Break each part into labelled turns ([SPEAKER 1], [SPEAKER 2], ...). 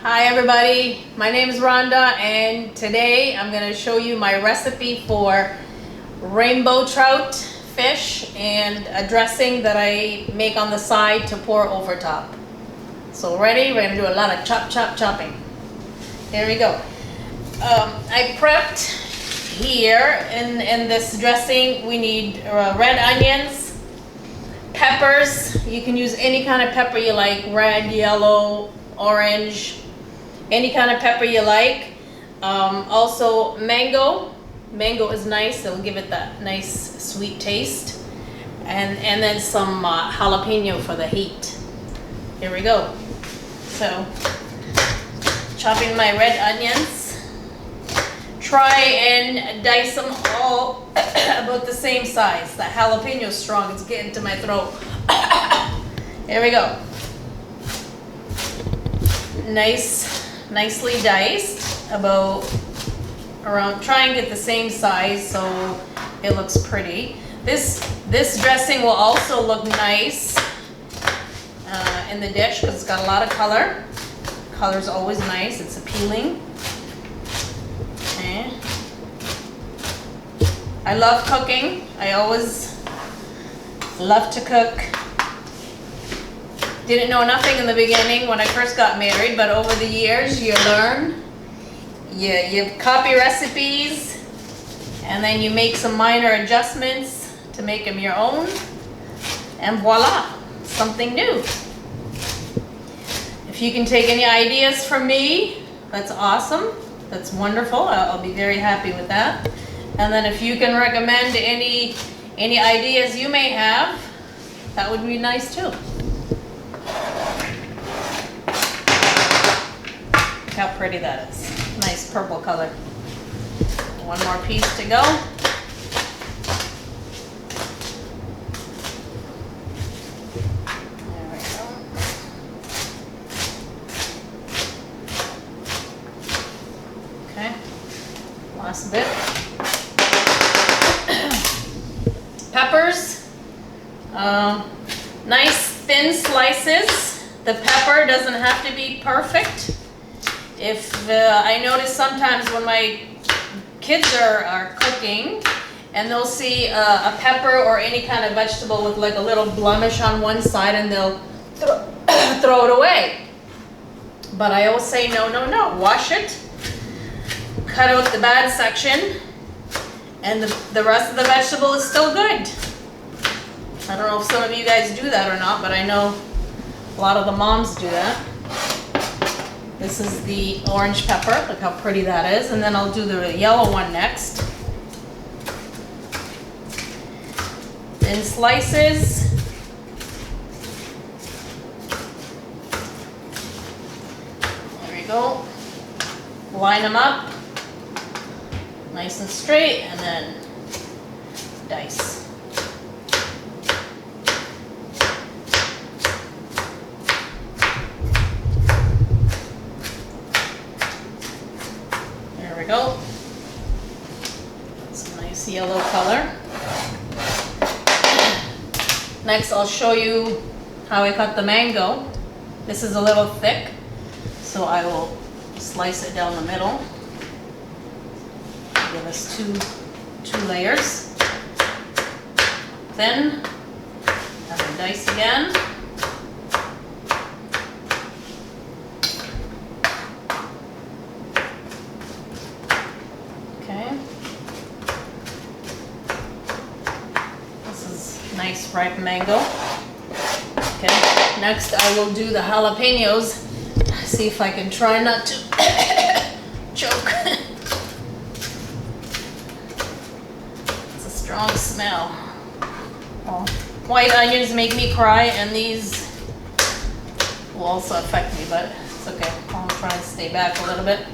[SPEAKER 1] Hi everybody, my name is Rhonda and today I'm going to show you my recipe for rainbow trout fish and a dressing that I make on the side to pour over top. So ready? We're going to do a lot of chopping. Here we go. I prepped here in this dressing. We need red onions, peppers. You can use any kind of pepper you like, red, yellow, orange, any kind of pepper you like. Also mango is nice, it'll give it that nice sweet taste, and then some jalapeno for the heat. Here we go. So chopping my red onions, try and dice them all about the same size. The jalapeno is strong, it's getting to my throat. Here we go. Nicely diced, about around, try and get the same size so it looks pretty. This dressing will also look nice in the dish because it's got a lot of color. Color's always nice, it's appealing. Okay. I love cooking. I always love to cook. Didn't know nothing in the beginning when I first got married, but over the years you learn. You copy recipes and then you make some minor adjustments to make them your own, and voila, something new. If you can take any ideas from me, that's awesome. That's wonderful. I'll be very happy with that. And then if you can recommend any ideas you may have, that would be nice too. Look how pretty that is. Nice purple color. One more piece to go. There we go. Okay, last bit. Peppers. Nice thin slices. The pepper doesn't have to be perfect. If I notice sometimes when my kids are cooking and they'll see a pepper or any kind of vegetable with like a little blemish on one side and they'll throw it away. But I always say no, wash it, cut out the bad section, and the rest of the vegetable is still good. I don't know if some of you guys do that or not, but I know a lot of the moms do that. This is the orange pepper. Look how pretty that is. And then I'll do the yellow one next. In slices. There we go. Line them up. Nice and straight, and then dice. Go. It's a nice yellow color. Next, I'll show you how I cut the mango. This is a little thick, so I will slice it down the middle. Give us two layers. Then, and then dice again. Nice ripe mango. Okay, next I will do the jalapenos. See if I can try not to choke. It's a strong smell. Oh, white onions make me cry, and these will also affect me, but it's okay. I'll try and stay back a little bit.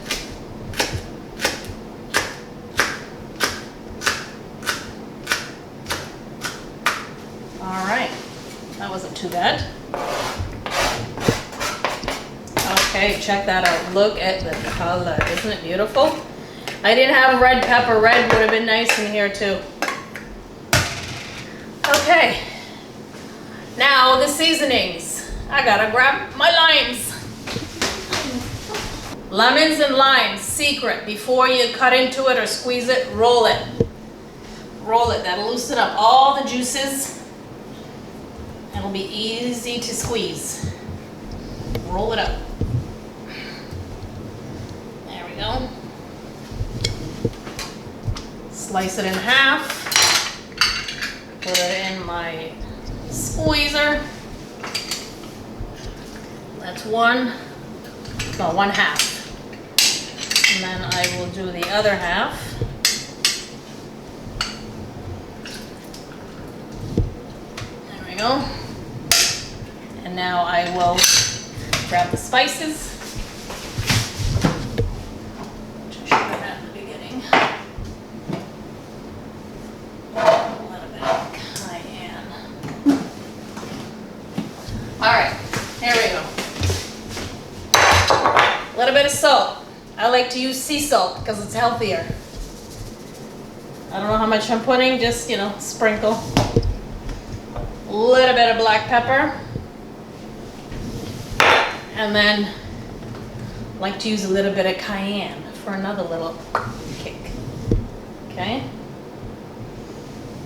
[SPEAKER 1] Alright, that wasn't too bad. Okay, check that out. Look at the color. Isn't it beautiful? I didn't have red pepper. Red would have been nice in here too. Okay, now the seasonings. I gotta grab my limes. Lemons and limes, secret. Before you cut into it or squeeze it, roll it. Roll it. That'll loosen up all the juices. It'll be easy to squeeze. Roll it up. There we go. Slice it in half. Put it in my squeezer. That's one half. And then I will do the other half. There we go. And now I will grab the spices, which I should have had in the beginning. A little bit of cayenne. Alright, here we go. A little bit of salt. I like to use sea salt because it's healthier. I don't know how much I'm putting, just, sprinkle. A little bit of black pepper. And then I like to use a little bit of cayenne for another little kick. Okay?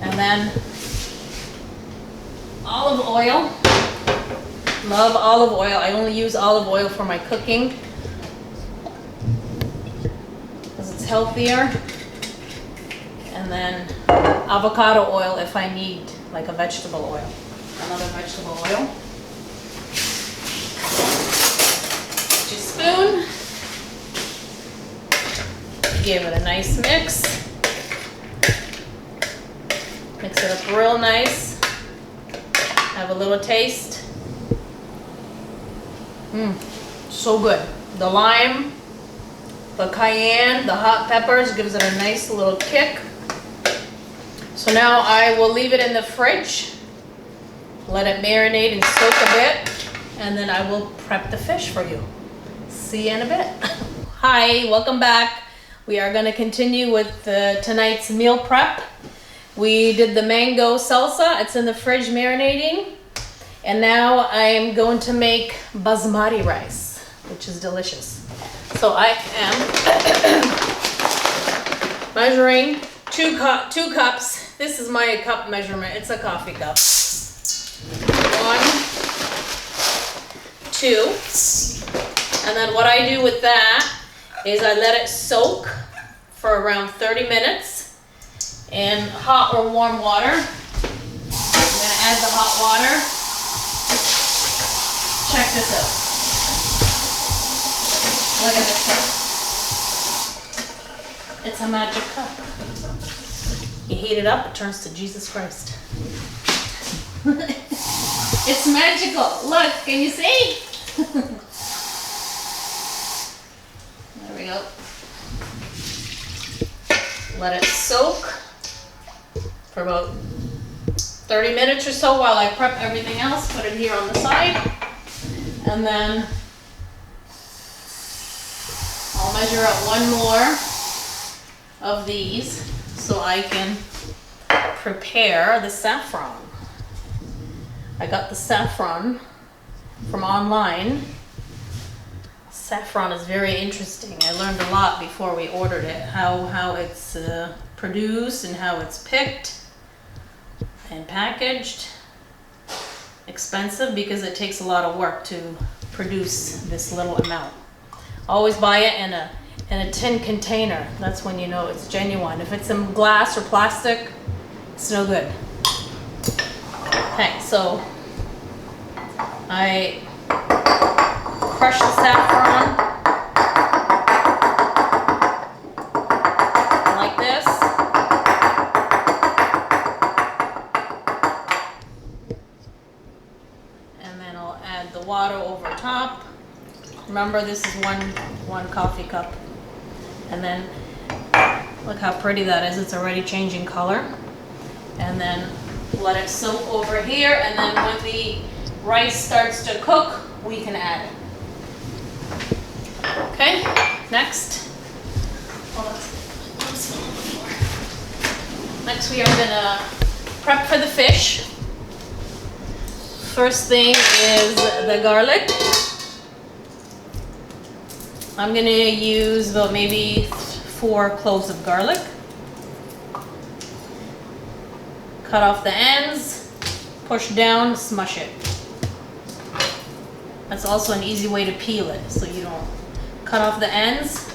[SPEAKER 1] And then olive oil. Love olive oil. I only use olive oil for my cooking because it's healthier. And then avocado oil if I need like a vegetable oil. Another vegetable oil. Spoon. Give it a nice mix. Mix it up real nice. Have a little taste. So good. The lime, the cayenne, the hot peppers gives it a nice little kick. So now I will leave it in the fridge. Let it marinate and soak a bit. And then I will prep the fish for you. See you in a bit. Hi, welcome back. We are going to continue with tonight's meal prep. We did the mango salsa. It's in the fridge marinating. And now I am going to make basmati rice, which is delicious. So I am measuring two cups. This is my cup measurement. It's a coffee cup. 1, 2. And then what I do with that is I let it soak for around 30 minutes in hot or warm water. I'm gonna add the hot water. Check this out. Look at this cup. It's a magic cup. You heat it up, it turns to Jesus Christ. It's magical. Look, can you see? There we go. Let it soak for about 30 minutes or so while I prep everything else. Put it here on the side. And then I'll measure out one more of these so I can prepare the saffron. I got the saffron from online. Saffron is very interesting. I learned a lot before we ordered it, how it's produced and how it's picked and packaged. Expensive because it takes a lot of work to produce this little amount. Always buy it in a tin container. That's when you know it's genuine. If it's in glass or plastic, it's no good. Okay, so I crush the saffron like this. And then I'll add the water over top. Remember, this is one coffee cup. And then look how pretty that is. It's already changing color. And then let it soak over here, and then when the rice starts to cook, we can add it. Okay, next. Next we are gonna prep for the fish. First thing is the garlic. I'm gonna use about maybe 4 cloves of garlic. Cut off the ends, push down, smush it. That's also an easy way to peel it, so you don't cut off the ends,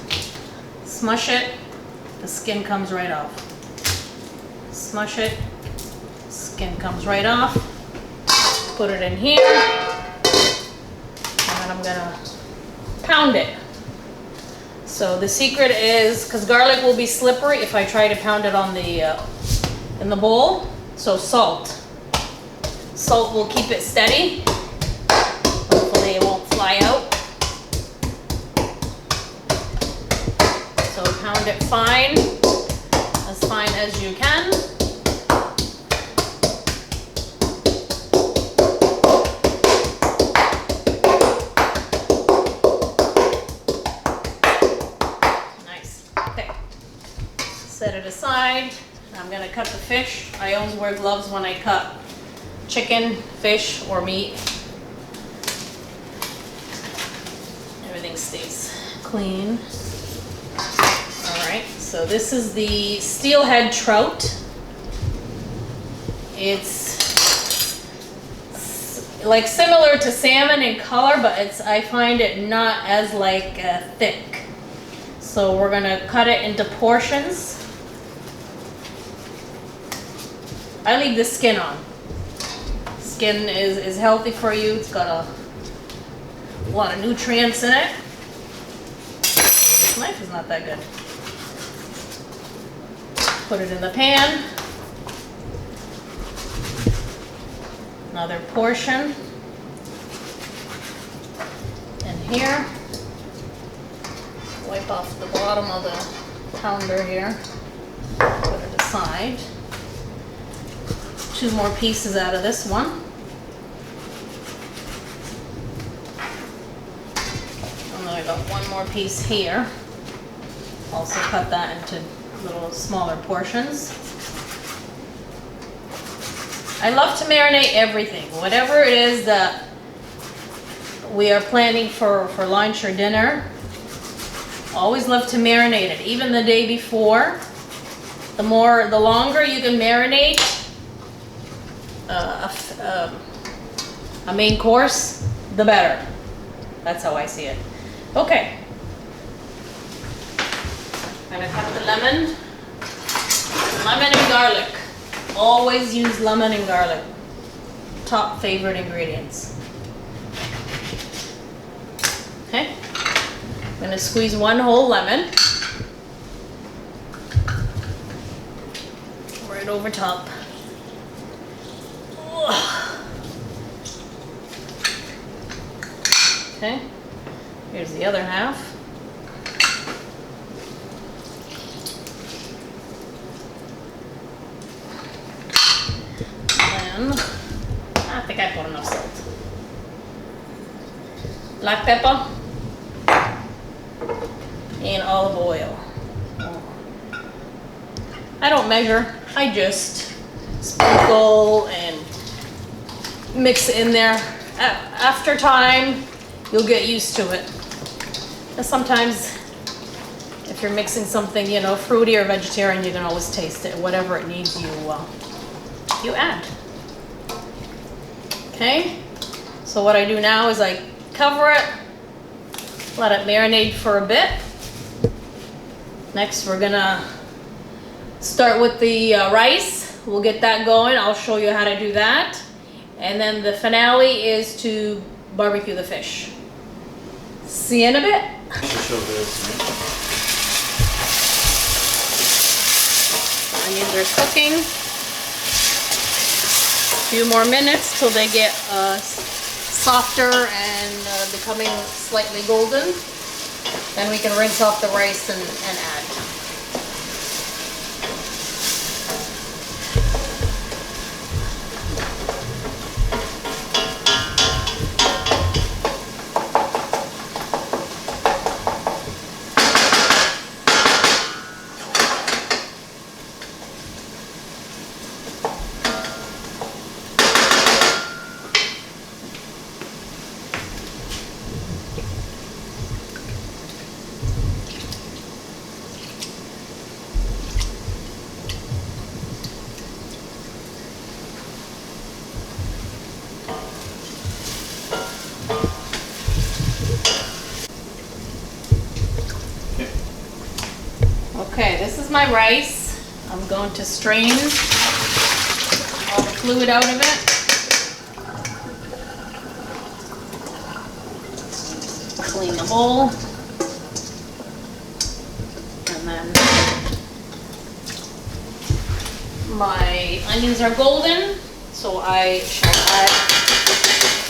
[SPEAKER 1] smush it, the skin comes right off. Smush it, skin comes right off. Put it in here, and then I'm gonna pound it. So the secret is, because garlic will be slippery if I try to pound it on the in the bowl, so salt. Salt will keep it steady. Hopefully it won't fly out. So pound it fine as you can. Nice. Okay. Set it aside. I'm gonna cut the fish. I always wear gloves when I cut chicken, fish, or meat. Everything stays clean. Alright, so this is the steelhead trout. It's like similar to salmon in color, but I find it not as like thick. So we're gonna cut it into portions. I leave the skin on. Skin is healthy for you. It's got a lot of nutrients in it. This knife is not that good. Put it in the pan. Another portion. And here. Wipe off the bottom of the pounder here. Put it aside. 2 more pieces out of this one. And then I got 1 more piece here. Also cut that into little smaller portions. I love to marinate everything. Whatever it is that we are planning for lunch or dinner, always love to marinate it. Even the day before. The longer you can marinate a main course, the better. That's how I see it. Okay. I'm gonna cut the lemon. Lemon and garlic. Always use lemon and garlic. Top favorite ingredients. Okay. I'm gonna squeeze 1 whole lemon. Right over top. Okay, here's the other half. Then, I think I put enough salt. Black pepper and olive oil. I don't measure, I just sprinkle and mix it in there. After time, you'll get used to it. And sometimes, if you're mixing something, you know, fruity or vegetarian, you can always taste it. Whatever it needs, you add. Okay. So what I do now is I cover it, let it marinate for a bit. Next, we're gonna start with the rice. We'll get that going. I'll show you how to do that. And then the finale is to barbecue the fish. See you in a bit. Onions are cooking. A few more minutes till they get softer and becoming slightly golden. Then we can rinse off the rice and add. Okay, this is my rice. I'm going to strain all the fluid out of it. Clean the bowl. And then my onions are golden, so I shall add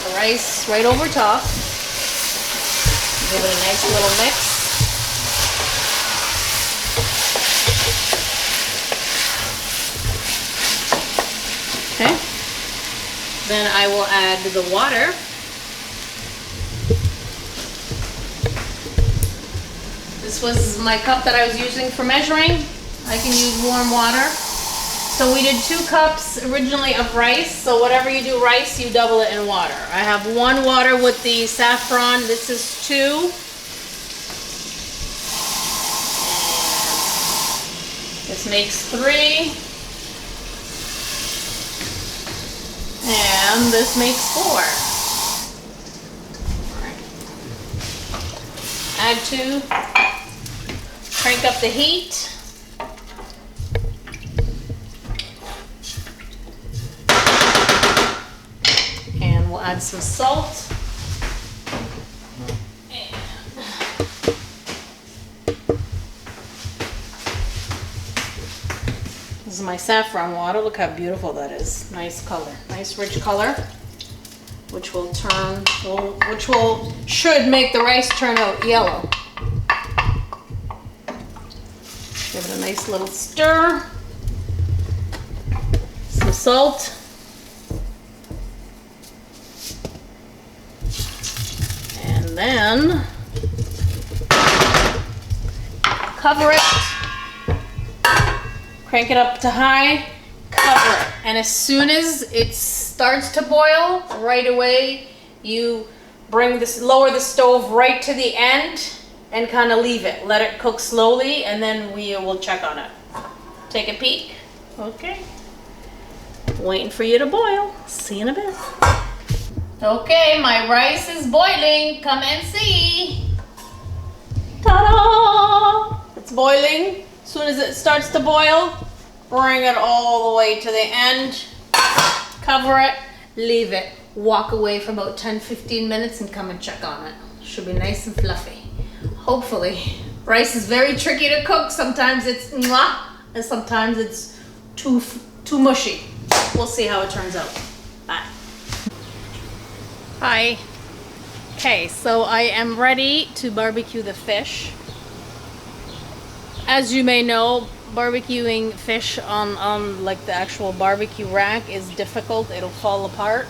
[SPEAKER 1] the rice right over top. Give it a nice little mix. Okay. Then I will add the water. This was my cup that I was using for measuring. I can use warm water. So we did 2 cups originally of rice. So whatever you do rice, you double it in water. I have 1 water with the saffron. This is 2. And this makes 3. And this makes 4. All right. Add 2. Crank up the heat. And we'll add some salt. And this is my saffron water. Look how beautiful that is. Nice color, nice rich color, which will should make the rice turn out yellow. Give it a nice little stir. Some salt. And then cover it. Crank it up to high. Cover it. And as soon as it starts to boil, right away you lower the stove right to the end and kind of leave it. Let it cook slowly, and then we will check on it. Take a peek. Okay. Waiting for you to boil. See you in a bit. Okay, my rice is boiling. Come and see. Ta-da! It's boiling. As soon as it starts to boil, bring it all the way to the end. Cover it. Leave it. Walk away for about 10-15 minutes and come and check on it. Should be nice and fluffy. Hopefully. Rice is very tricky to cook. Sometimes it's mwah, and sometimes it's too mushy. We'll see how it turns out. Bye. Hi. Okay, so I am ready to barbecue the fish. As you may know, barbecuing fish on like the actual barbecue rack is difficult. It'll fall apart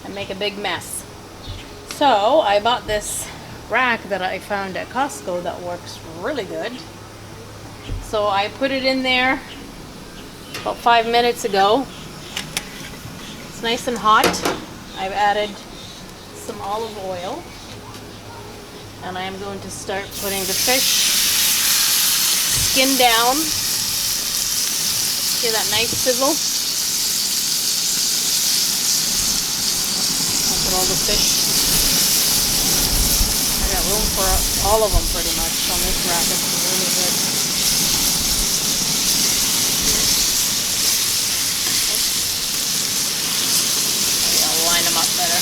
[SPEAKER 1] and make a big mess. So I bought this rack that I found at Costco that works really good. So I put it in there about 5 minutes ago. It's nice and hot. I've added some olive oil, and I am going to start putting the fish skin down. See that nice sizzle? I'll put all the fish. I got room for all of them pretty much on this rack. It's really good. Maybe I'll line them up better.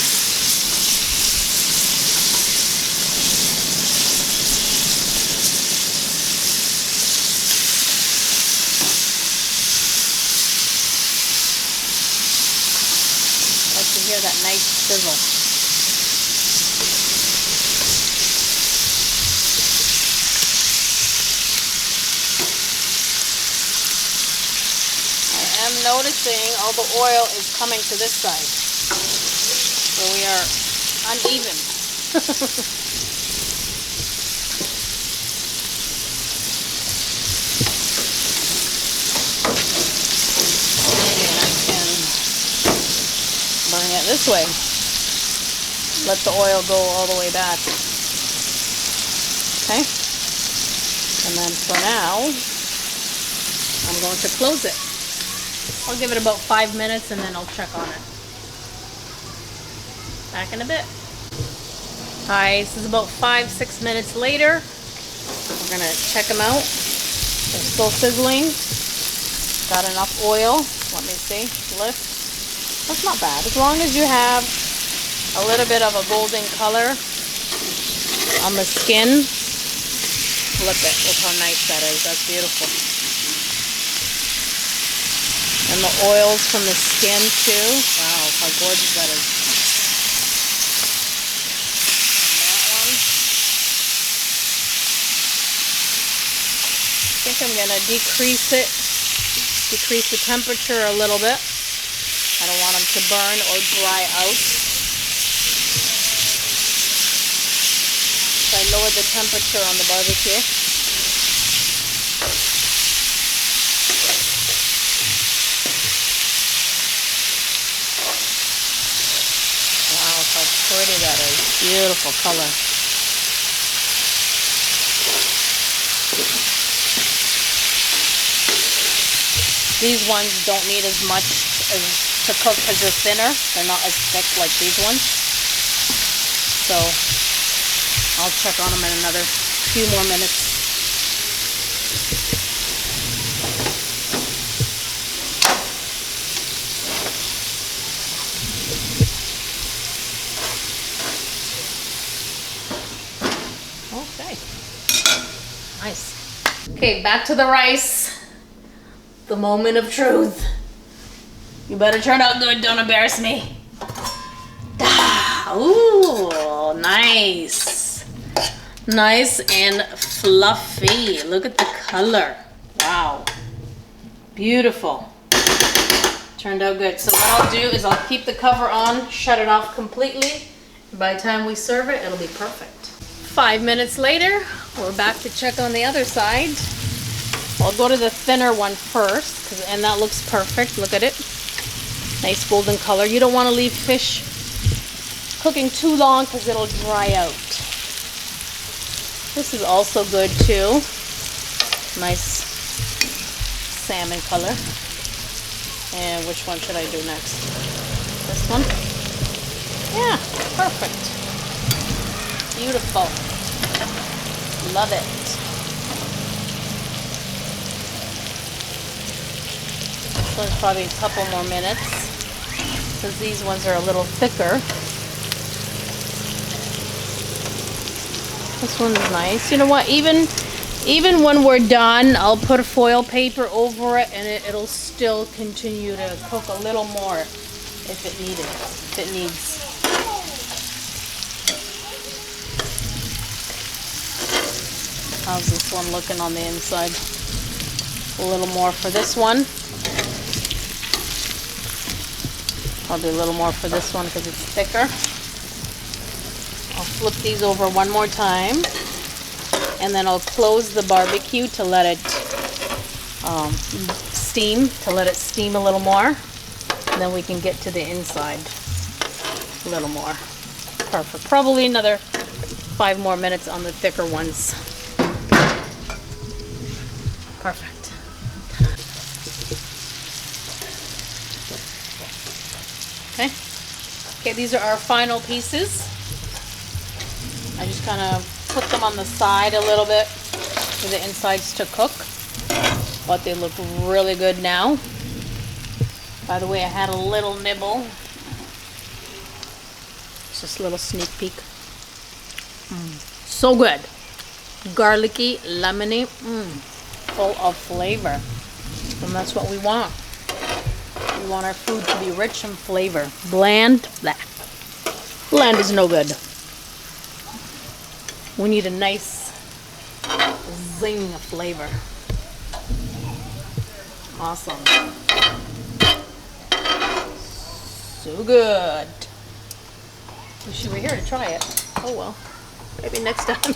[SPEAKER 1] Hear that nice sizzle. I am noticing all the oil is coming to this side, so we are uneven. Bring it this way. Let the oil go all the way back. Okay? And then for now, I'm going to close it. I'll give it about 5 minutes and then I'll check on it. Back in a bit. Hi, this is about 5-6 minutes later. We're gonna check them out. They're still sizzling. Got enough oil. Let me see. Lift. That's not bad. As long as you have a little bit of a golden color on the skin. Flip it. Look how nice that is. That's beautiful. And the oils from the skin too. Wow, how gorgeous that is. I think I'm going to decrease the temperature a little bit. I don't want them to burn or dry out. So I lowered the temperature on the barbecue. Wow, how pretty that is. Beautiful color. These ones don't need as much to cook because they're thinner. They're not as thick like these ones. So I'll check on them in another few more minutes. Okay. Nice. Okay, back to the rice. The moment of truth. You better turn out good, don't embarrass me. Ooh, nice. Nice and fluffy. Look at the color. Wow. Beautiful. Turned out good. So what I'll do is I'll keep the cover on, shut it off completely. By the time we serve it, it'll be perfect. 5 minutes later, we're back to check on the other side. I'll go to the thinner one first, and that looks perfect. Look at it. Nice golden color. You don't want to leave fish cooking too long because it'll dry out. This is also good too. Nice salmon color. And which one should I do next? This one? Yeah, perfect. Beautiful. Love it. This one's probably a couple more minutes because these ones are a little thicker. This one's nice. You know what? Even when we're done, I'll put a foil paper over it, and it'll still continue to cook a little more if it needs. How's this one looking on the inside? A little more for this one. Probably a little more for this one because it's thicker. I'll flip these over one more time, and then I'll close the barbecue to let it steam a little more, and then we can get to the inside a little more. Perfect. Probably another 5 more minutes on the thicker ones. Perfect. Okay, these are our final pieces. I just kind of put them on the side a little bit for the insides to cook, but they look really good now. By the way, I had a little nibble. It's just a little sneak peek. So good. Garlicky, lemony, full of flavor. And that's what we want. We want our food to be rich in flavor. Bland, bland is no good. We need a nice zing of flavor. Awesome. So good. Wish you were here to try it. Oh well, maybe next time.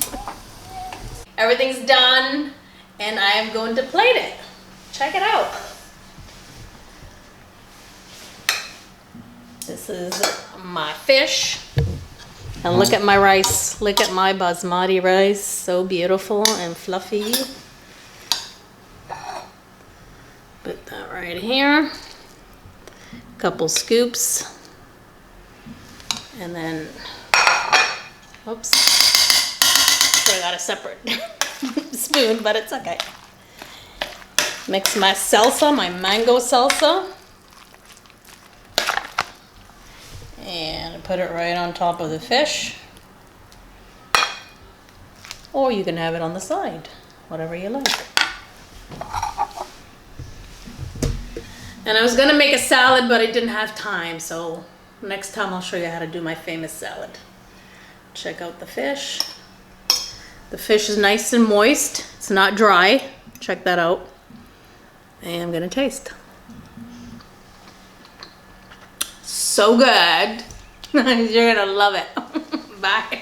[SPEAKER 1] Everything's done, and I am going to plate it. Check it out. This is my fish. And look at my rice. Look at my basmati rice. So beautiful and fluffy. Put that right here. Couple scoops. And then, oops. Sure, I got a separate spoon, but it's okay. Mix my salsa, my mango salsa. And put it right on top of the fish. Or you can have it on the side, whatever you like. And I was gonna make a salad, but I didn't have time, so next time I'll show you how to do my famous salad. Check out the fish. The fish is nice and moist. It's not dry. Check that out. And I'm gonna taste. So good. You're gonna love it. Bye.